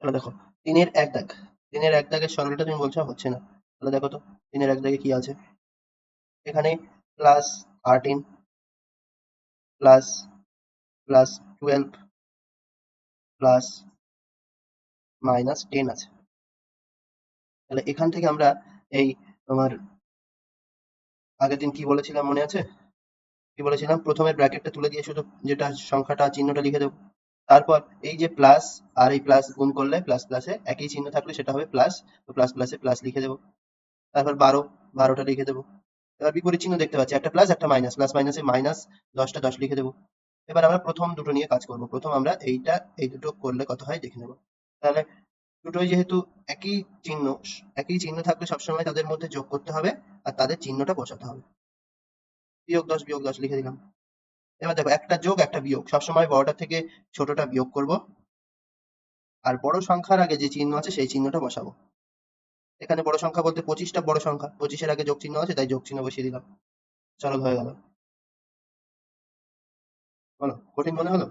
তাহলে দেখো 3-এর এক দাগের সরলটা তুমি বলছো হচ্ছে না, তাহলে দেখো তো 3-এর এক দাগে কি আছে, এখানে +13 প্লাস +12 প্লাস -10 আছে। তাহলে এখান থেকে আমরা এই তোমার আগের দিন কি বলেছিলাম মনে আছে? কি বলেছিলাম, প্রথমে ব্র্যাকেটটা তুলে দিয়ে শুধু যেটা সংখ্যাটা চিহ্নটা লিখে দেবো, তারপর এই যে প্লাস আর এই প্লাস গুণ করলে প্লাস প্লাসে একই চিহ্ন থাকলে সেটা হবে প্লাস, তো প্লাস প্লাসে প্লাস লিখে দেবো। তারপর 12টা লিখে দেবো। এবার বিপরীত চিহ্ন দেখতে পাচ্ছি, একটা প্লাস একটা মাইনাস, প্লাস মাইনাসে মাইনাস, 10টা 10 লিখে দেবো। এবার আমরা প্রথম দুটো নিয়ে কাজ করব, প্রথম আমরা এই দুটো করলে কত হয় দেখে নেবো। তাহলে দুটোই যেহেতু একই চিহ্ন, একই চিহ্ন থাকলে সবসময় তাদের মধ্যে যোগ করতে হবে আর তাদের চিহ্নটা বসাতে হবে। -10 লিখে দিলাম। এবার দেখো একটা যোগ একটা বিয়োগ, সবসময় বড়টা থেকে ছোটটা বিয়োগ করব, আর বড় সংখ্যার আগে যে চিহ্ন আছে সেই চিহ্নটা বসাবো। এখানে বড় সংখ্যা বলতে 25টা বড় সংখ্যা, 25-এর আগে যোগ চিহ্ন আছে তাই যোগ চিহ্ন বসিয়ে দিলাম। সরল হয়ে গেল। বলো, কঠিন মনে হলো?